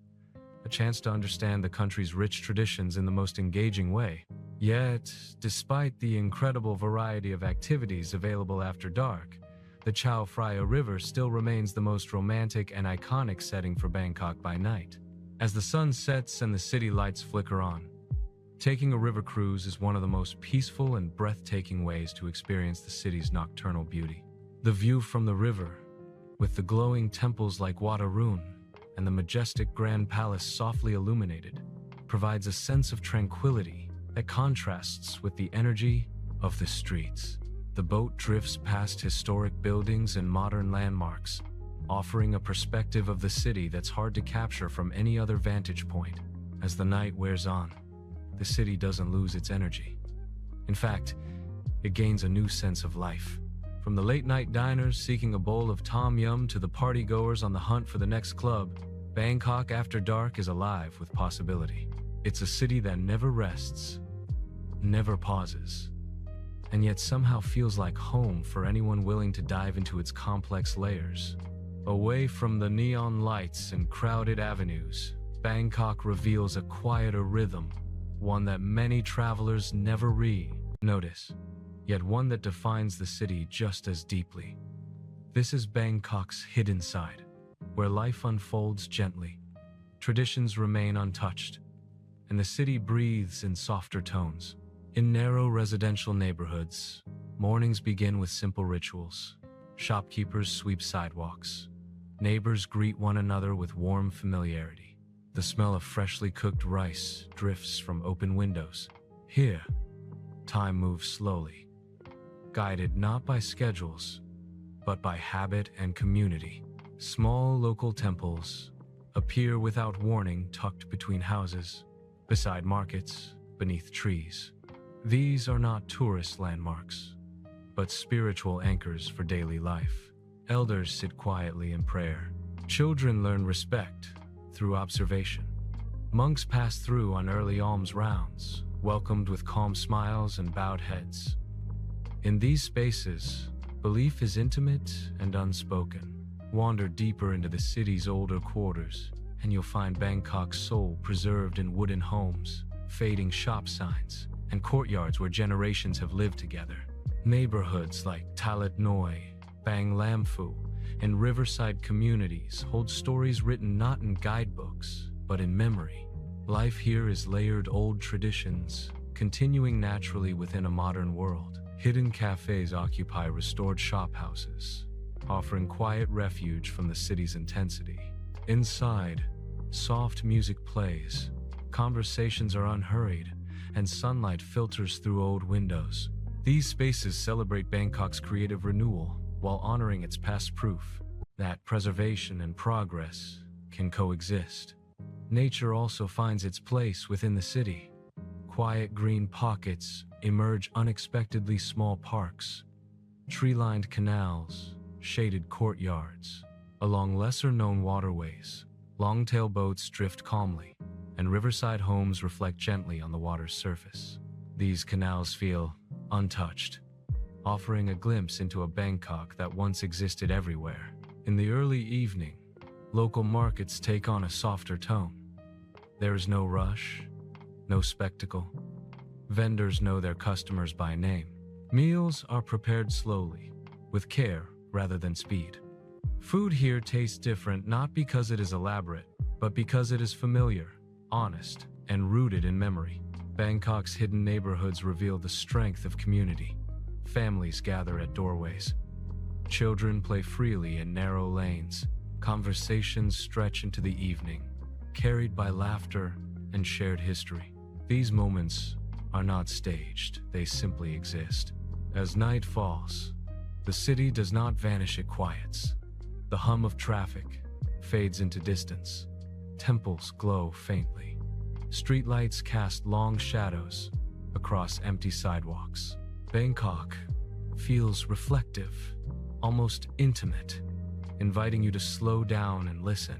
Speaker 1: A chance to understand the country's rich traditions in the most engaging way. Yet, despite the incredible variety of activities available after dark, the Chao Phraya River still remains the most romantic and iconic setting for Bangkok by night. As the sun sets and the city lights flicker on, taking a river cruise is one of the most peaceful and breathtaking ways to experience the city's nocturnal beauty. The view from the river, with the glowing temples like Wat Arun and the majestic Grand Palace softly illuminated, provides a sense of tranquility that contrasts with the energy of the streets. The boat drifts past historic buildings and modern landmarks, offering a perspective of the city that's hard to capture from any other vantage point. As the night wears on, the city doesn't lose its energy. In fact, it gains a new sense of life. From the late-night diners seeking a bowl of tom yum to the partygoers on the hunt for the next club, Bangkok after dark is alive with possibility. It's a city that never rests, never pauses, and yet somehow feels like home for anyone willing to dive into its complex layers. Away from the neon lights and crowded avenues, Bangkok reveals a quieter rhythm, one that many travelers never notice, yet one that defines the city just as deeply. This is Bangkok's hidden side, where life unfolds gently, traditions remain untouched, and the city breathes in softer tones. In narrow residential neighborhoods, mornings begin with simple rituals. Shopkeepers sweep sidewalks. Neighbors greet one another with warm familiarity. The smell of freshly cooked rice drifts from open windows. Here, time moves slowly, guided not by schedules, but by habit and community. Small local temples appear without warning, tucked between houses, beside markets, beneath trees. These are not tourist landmarks, but spiritual anchors for daily life. Elders sit quietly in prayer. Children learn respect through observation. Monks pass through on early alms rounds, welcomed with calm smiles and bowed heads. In these spaces, belief is intimate and unspoken. Wander deeper into the city's older quarters, and you'll find Bangkok's soul preserved in wooden homes, fading shop signs, and courtyards where generations have lived together. Neighborhoods like Talat Noi, Bang Lam Phu, and riverside communities hold stories written not in guidebooks, but in memory. Life here is layered old traditions, continuing naturally within a modern world. Hidden cafes occupy restored shophouses, offering quiet refuge from the city's intensity. Inside, soft music plays, conversations are unhurried, and sunlight filters through old windows. These spaces celebrate Bangkok's creative renewal while honoring its past proof that preservation and progress can coexist. Nature also finds its place within the city. Quiet green pockets emerge unexpectedly, small parks, tree-lined canals, shaded courtyards. Along lesser-known waterways, long-tail boats drift calmly, and riverside homes reflect gently on the water's surface. These canals feel untouched, offering a glimpse into a Bangkok that once existed everywhere. In the early evening, local markets take on a softer tone. There is no rush, no spectacle. Vendors know their customers by name. Meals are prepared slowly, with care rather than speed. Food here tastes different not because it is elaborate, but because it is familiar, honest, and rooted in memory. Bangkok's hidden neighborhoods reveal the strength of community. Families gather at doorways. Children play freely in narrow lanes. Conversations stretch into the evening, carried by laughter and shared history. These moments are not staged, they simply exist. As night falls, the city does not vanish, it quiets. The hum of traffic fades into distance. Temples glow faintly. Streetlights cast long shadows across empty sidewalks. Bangkok feels reflective, almost intimate, inviting you to slow down and listen.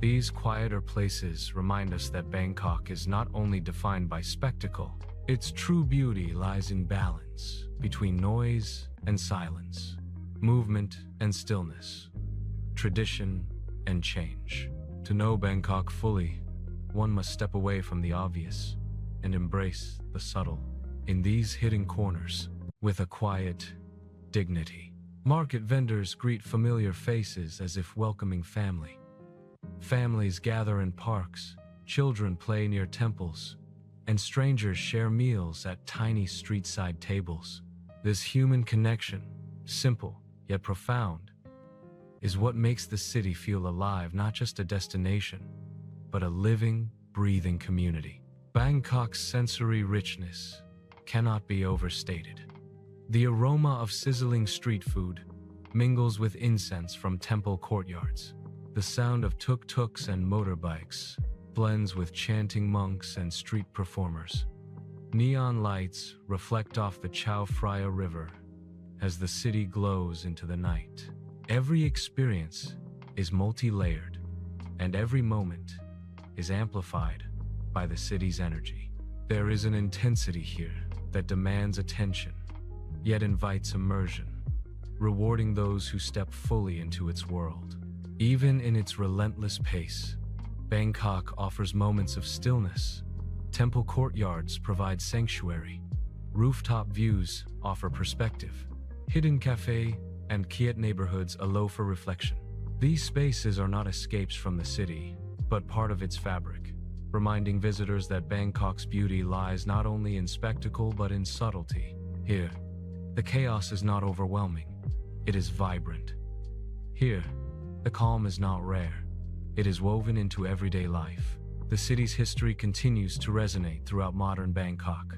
Speaker 1: These quieter places remind us that Bangkok is not only defined by spectacle, its true beauty lies in balance between noise and silence, movement and stillness, tradition and change. To know Bangkok fully, one must step away from the obvious and embrace the subtle. In these hidden corners, with a quiet dignity, market vendors greet familiar faces as if welcoming family. Families gather in parks, children play near temples, and strangers share meals at tiny street-side tables. This human connection, simple yet profound, is what makes the city feel alive, not just a destination, but a living, breathing community. Bangkok's sensory richness cannot be overstated. The aroma of sizzling street food mingles with incense from temple courtyards. The sound of tuk-tuks and motorbikes blends with chanting monks and street performers. Neon lights reflect off the Chao Phraya River as the city glows into the night. Every experience is multi-layered, and every moment is amplified by the city's energy. There is an intensity here that demands attention, yet invites immersion, rewarding those who step fully into its world. Even in its relentless pace, Bangkok offers moments of stillness. Temple courtyards provide sanctuary. Rooftop views offer perspective. Hidden cafe and quiet neighborhoods allow for reflection. These spaces are not escapes from the city, but part of its fabric, reminding visitors that Bangkok's beauty lies not only in spectacle but in subtlety. Here, the chaos is not overwhelming, it is vibrant. Here, the calm is not rare, it is woven into everyday life. The city's history continues to resonate throughout modern Bangkok.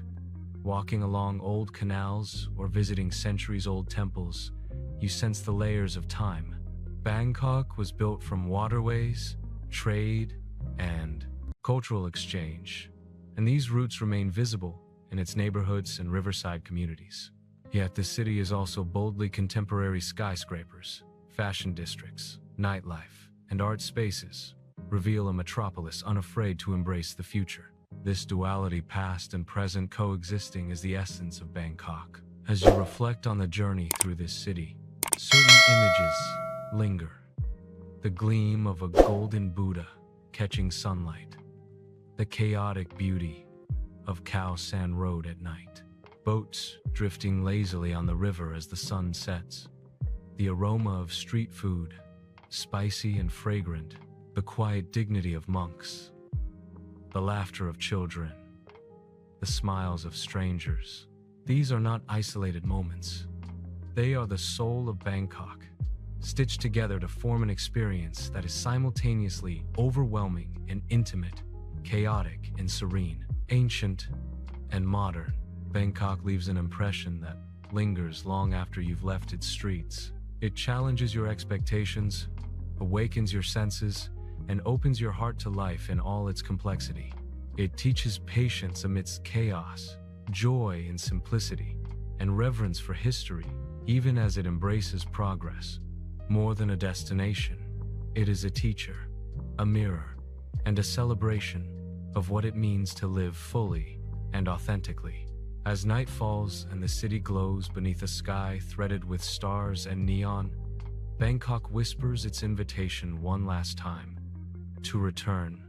Speaker 1: Walking along old canals or visiting centuries-old temples, you sense the layers of time. Bangkok was built from waterways, trade, and cultural exchange, and these roots remain visible in its neighborhoods and riverside communities. Yet the city is also boldly contemporary. Skyscrapers, fashion districts, nightlife, and art spaces reveal a metropolis unafraid to embrace the future. This duality, past and present coexisting, is the essence of Bangkok. As you reflect on the journey through this city, certain images linger. The gleam of a golden Buddha catching sunlight, the chaotic beauty of Khao San Road at night, boats drifting lazily on the river as the sun sets, the aroma of street food, spicy and fragrant, the quiet dignity of monks, the laughter of children, the smiles of strangers. These are not isolated moments. They are the soul of Bangkok, stitched together to form an experience that is simultaneously overwhelming and intimate, chaotic and serene, ancient and modern. Bangkok leaves an impression that lingers long after you've left its streets. It challenges your expectations, awakens your senses, and opens your heart to life in all its complexity. It teaches patience amidst chaos, joy in simplicity, and reverence for history, even as it embraces progress. More than a destination, it is a teacher, a mirror, and a celebration of what it means to live fully and authentically. As night falls and the city glows beneath a sky threaded with stars and neon, Bangkok whispers its invitation one last time: to return,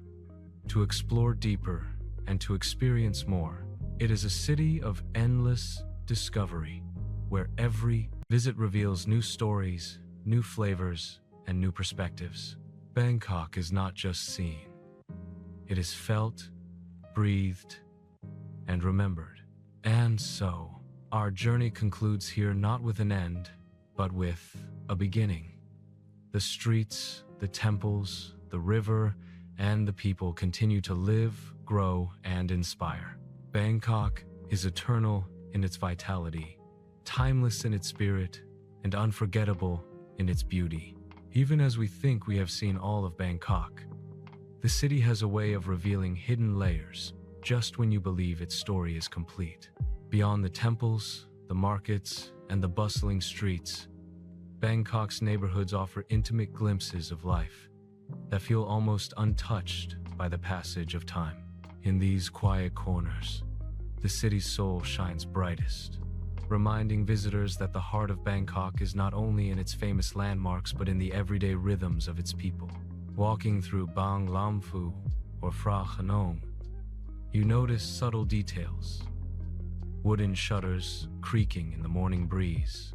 Speaker 1: to explore deeper, and to experience more. It is a city of endless discovery, where every visit reveals new stories, new flavors, and new perspectives. Bangkok is not just seen. It is felt, breathed, and remembered. And so, our journey concludes here, not with an end, but with a beginning. The streets, the temples, the river, and the people continue to live, grow, and inspire. Bangkok is eternal in its vitality, timeless in its spirit, and unforgettable in its beauty. Even as we think we have seen all of Bangkok, the city has a way of revealing hidden layers just when you believe its story is complete. Beyond the temples, the markets, and the bustling streets, Bangkok's neighborhoods offer intimate glimpses of life that feel almost untouched by the passage of time. In these quiet corners, the city's soul shines brightest, reminding visitors that the heart of Bangkok is not only in its famous landmarks but in the everyday rhythms of its people. Walking through Bang Lam Phu or Phra Kaew, you notice subtle details: wooden shutters creaking in the morning breeze,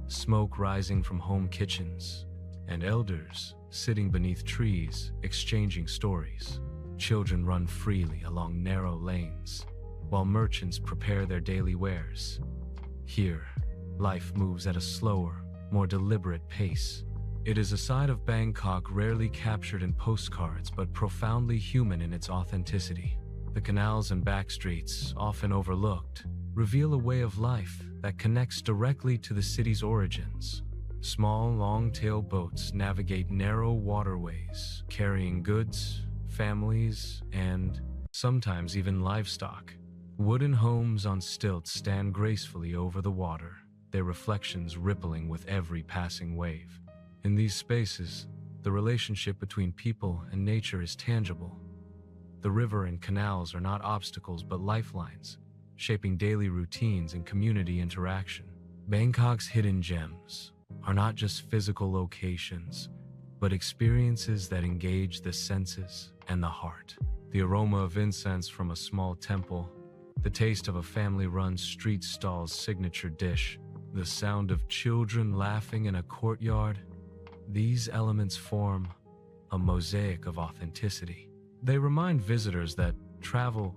Speaker 1: smoke rising from home kitchens, and elders sitting beneath trees exchanging stories. Children run freely along narrow lanes, while merchants prepare their daily wares. Here, life moves at a slower, more deliberate pace. It is a side of Bangkok rarely captured in postcards but profoundly human in its authenticity. The canals and back streets, often overlooked, reveal a way of life that connects directly to the city's origins. Small, long-tail boats navigate narrow waterways, carrying goods, families, and sometimes even livestock. Wooden homes on stilts stand gracefully over the water, their reflections rippling with every passing wave. In these spaces, the relationship between people and nature is tangible. The river and canals are not obstacles but lifelines, shaping daily routines and community interaction. Bangkok's hidden gems are not just physical locations, but experiences that engage the senses and the heart. The aroma of incense from a small temple, the taste of a family-run street stall's signature dish, the sound of children laughing in a courtyard, these elements form a mosaic of authenticity. They remind visitors that travel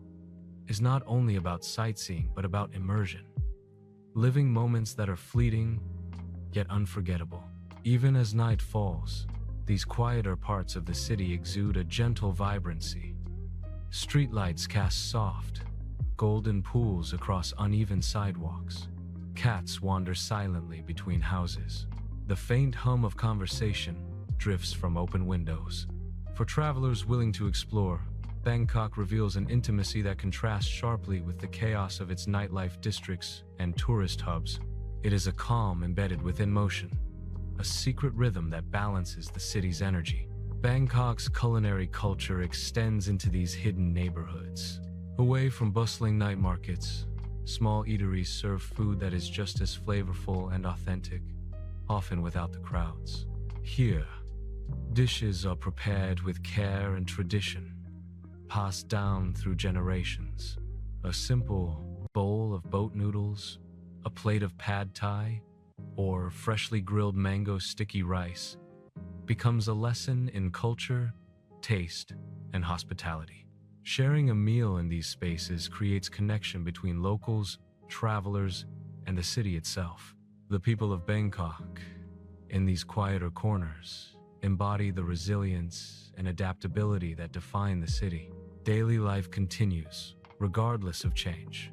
Speaker 1: is not only about sightseeing, but about immersion, living moments that are fleeting, yet unforgettable. Even as night falls, these quieter parts of the city exude a gentle vibrancy. Streetlights cast soft, golden pools across uneven sidewalks. Cats wander silently between houses. The faint hum of conversation drifts from open windows. For travelers willing to explore, Bangkok reveals an intimacy that contrasts sharply with the chaos of its nightlife districts and tourist hubs. It is a calm embedded within motion, a secret rhythm that balances the city's energy. Bangkok's culinary culture extends into these hidden neighborhoods. Away from bustling night markets, small eateries serve food that is just as flavorful and authentic, often without the crowds. Here, dishes are prepared with care and tradition, passed down through generations. A simple bowl of boat noodles, a plate of pad thai, or freshly grilled mango sticky rice becomes a lesson in culture, taste, and hospitality. Sharing a meal in these spaces creates connection between locals, travelers, and the city itself. The people of Bangkok, in these quieter corners, embody the resilience and adaptability that define the city. Daily life continues, regardless of change,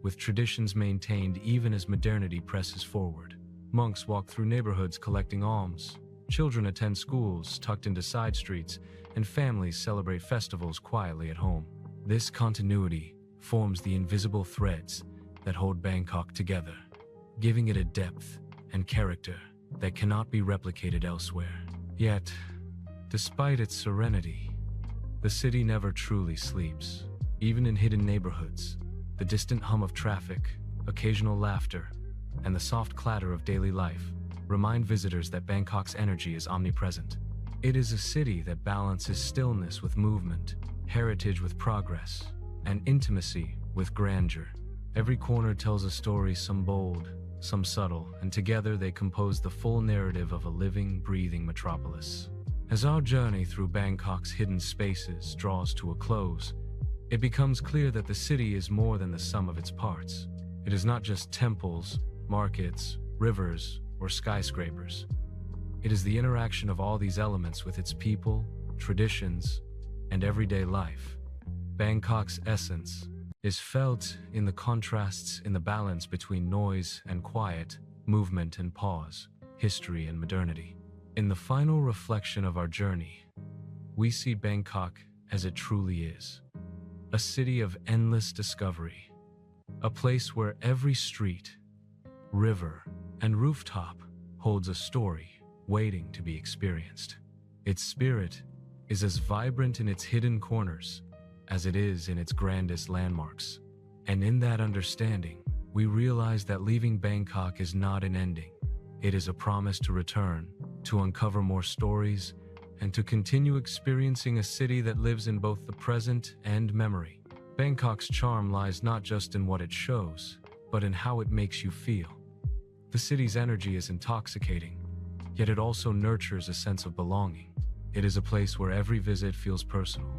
Speaker 1: with traditions maintained even as modernity presses forward. Monks walk through neighborhoods collecting alms, children attend schools tucked into side streets, and families celebrate festivals quietly at home. This continuity forms the invisible threads that hold Bangkok together, giving it a depth and character that cannot be replicated elsewhere. Yet, despite its serenity, the city never truly sleeps. Even in hidden neighborhoods, the distant hum of traffic, occasional laughter, and the soft clatter of daily life remind visitors that Bangkok's energy is omnipresent. It is a city that balances stillness with movement, heritage with progress, and intimacy with grandeur. Every corner tells a story, some bold, some subtle, and together they compose the full narrative of a living, breathing metropolis. As our journey through Bangkok's hidden spaces draws to a close, it becomes clear that the city is more than the sum of its parts. It is not just temples, markets, rivers, or skyscrapers. It is the interaction of all these elements with its people, traditions, and everyday life. Bangkok's essence is felt in the contrasts, in the balance between noise and quiet, movement and pause, history and modernity. In the final reflection of our journey, we see Bangkok as it truly is. A city of endless discovery, a place where every street, river, and rooftop holds a story waiting to be experienced. Its spirit is as vibrant in its hidden corners as it is in its grandest landmarks. And in that understanding, we realize that leaving Bangkok is not an ending. It is a promise to return, to uncover more stories, and to continue experiencing a city that lives in both the present and memory. Bangkok's charm lies not just in what it shows, but in how it makes you feel. The city's energy is intoxicating, yet it also nurtures a sense of belonging. It is a place where every visit feels personal.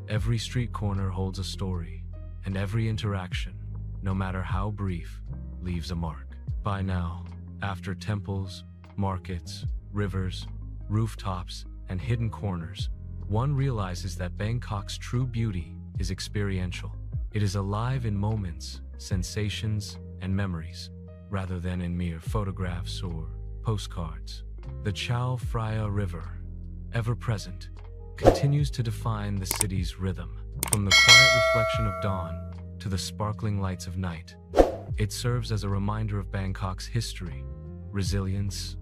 Speaker 1: Every street corner holds a story, and every interaction, no matter how brief, leaves a mark. By now, after temples, markets, rivers, rooftops, and hidden corners, one realizes that Bangkok's true beauty is experiential. It is alive in moments, sensations, and memories, rather than in mere photographs or postcards. The Chao Phraya River, ever present, continues to define the city's rhythm. From the quiet reflection of dawn to the sparkling lights of night, it serves as a reminder of Bangkok's history, resilience,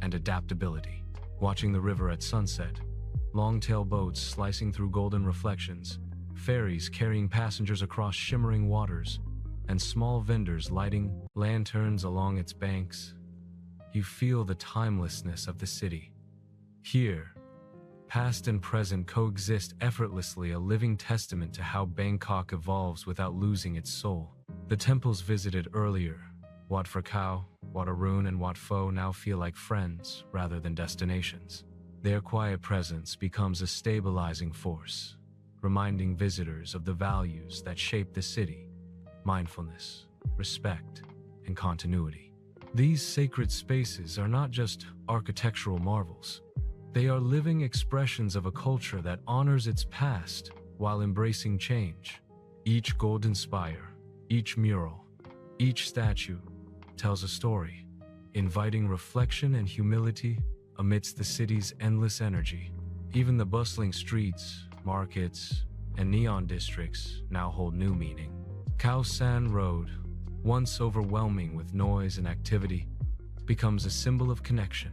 Speaker 1: and adaptability. Watching the river at sunset, long-tail boats slicing through golden reflections, ferries carrying passengers across shimmering waters, and small vendors lighting lanterns along its banks, you feel the timelessness of the city. Here, past and present coexist effortlessly, a living testament to how Bangkok evolves without losing its soul. The temples visited earlier, Wat Phra Kaew, Wat Arun, and Wat Pho, now feel like friends rather than destinations. Their quiet presence becomes a stabilizing force, reminding visitors of the values that shape the city: mindfulness, respect, and continuity. These sacred spaces are not just architectural marvels. They are living expressions of a culture that honors its past while embracing change. Each golden spire, each mural, each statue tells a story, inviting reflection and humility amidst the city's endless energy. Even the bustling streets, markets, and neon districts now hold new meaning. Khao San Road, once overwhelming with noise and activity, becomes a symbol of connection,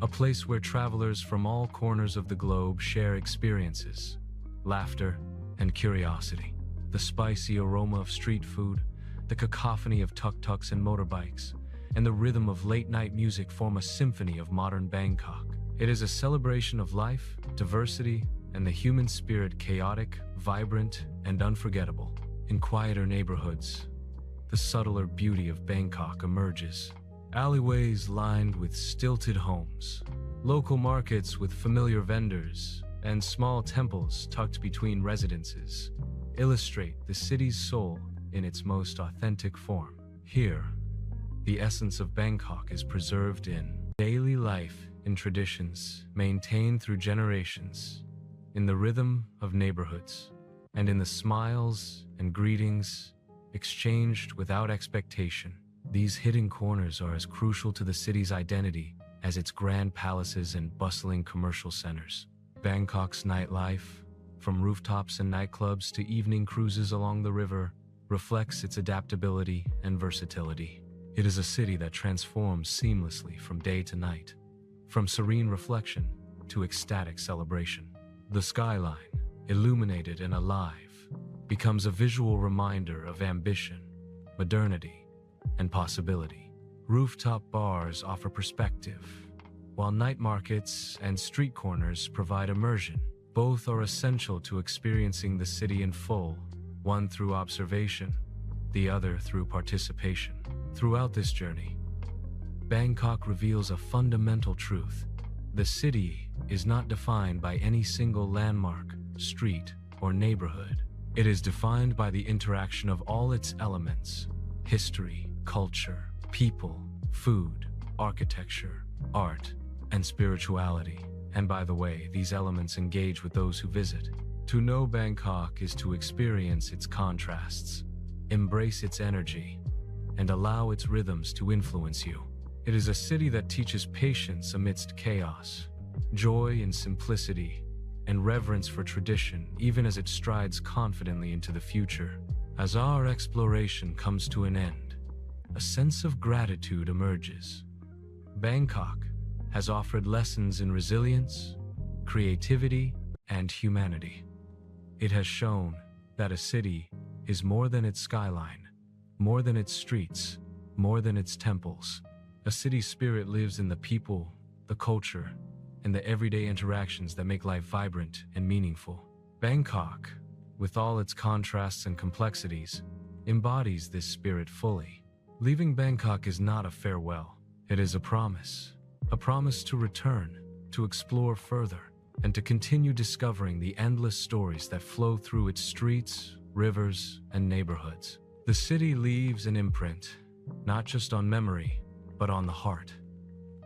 Speaker 1: a place where travelers from all corners of the globe share experiences, laughter, and curiosity. The spicy aroma of street food, the cacophony of tuk-tuks and motorbikes, and the rhythm of late-night music form a symphony of modern Bangkok. It is a celebration of life, diversity, and the human spirit, chaotic, vibrant, and unforgettable. In quieter neighborhoods, the subtler beauty of Bangkok emerges. Alleyways lined with stilted homes, local markets with familiar vendors, and small temples tucked between residences illustrate the city's soul in its most authentic form. Here, the essence of Bangkok is preserved in daily life, in traditions maintained through generations, in the rhythm of neighborhoods, and in the smiles and greetings exchanged without expectation. These hidden corners are as crucial to the city's identity as its grand palaces and bustling commercial centers. Bangkok's nightlife, from rooftops and nightclubs to evening cruises along the river, reflects its adaptability and versatility. It is a city that transforms seamlessly from day to night, from serene reflection to ecstatic celebration. The skyline, illuminated and alive, becomes a visual reminder of ambition, modernity, and possibility. Rooftop bars offer perspective, while night markets and street corners provide immersion. Both are essential to experiencing the city in full, one through observation, the other through participation. Throughout this journey, Bangkok reveals a fundamental truth. The city is not defined by any single landmark, street, or neighborhood. It is defined by the interaction of all its elements: history, culture, people, food, architecture, art, and spirituality. And by the way, these elements engage with those who visit. To know Bangkok is to experience its contrasts, embrace its energy, and allow its rhythms to influence you. It is a city that teaches patience amidst chaos, joy in simplicity, and reverence for tradition, even as it strides confidently into the future. As our exploration comes to an end, a sense of gratitude emerges. Bangkok has offered lessons in resilience, creativity, and humanity. It has shown that a city is more than its skyline, more than its streets, more than its temples. A city's spirit lives in the people, the culture, and the everyday interactions that make life vibrant and meaningful. Bangkok, with all its contrasts and complexities, embodies this spirit fully. Leaving Bangkok is not a farewell. It is a promise to return, to explore further, and to continue discovering the endless stories that flow through its streets, rivers, and neighborhoods. The city leaves an imprint, not just on memory, but on the heart.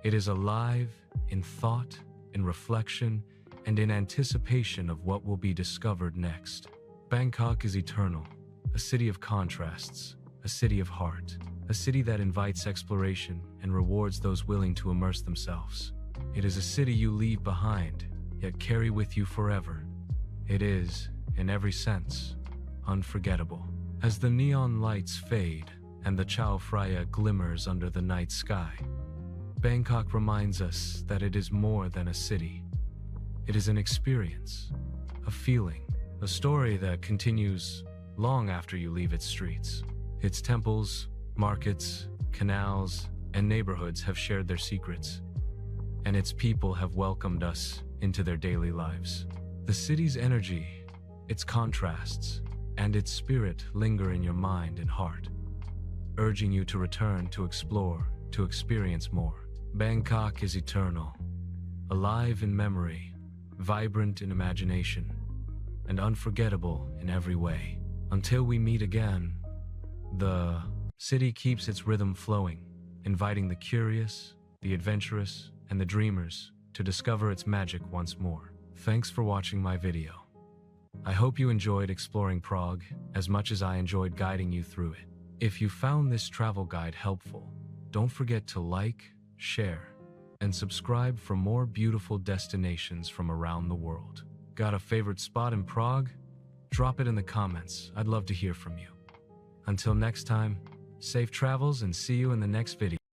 Speaker 1: It is alive in thought, in reflection, and in anticipation of what will be discovered next. Bangkok is eternal, a city of contrasts, a city of heart, a city that invites exploration and rewards those willing to immerse themselves. It is a city you leave behind, yet carry with you forever. It is, in every sense, unforgettable. As the neon lights fade and the Chao Phraya glimmers under the night sky, Bangkok reminds us that it is more than a city. It is an experience, a feeling, a story that continues long after you leave its streets. Its temples, markets, canals, and neighborhoods have shared their secrets, and its people have welcomed us into their daily lives. The city's energy, its contrasts, and its spirit linger in your mind and heart, urging you to return, to explore, to experience more. Bangkok is eternal, alive in memory, vibrant in imagination, and unforgettable in every way. Until we meet again, the city keeps its rhythm flowing, inviting the curious, the adventurous, and the dreamers to discover its magic once more. Thanks for watching my video. I hope you enjoyed exploring Prague as much as I enjoyed guiding you through it. If you found this travel guide helpful, don't forget to like, share, and subscribe for more beautiful destinations from around the world. Got a favorite spot in Prague? Drop it in the comments. I'd love to hear from you. Until next time, safe travels and see you in the next video.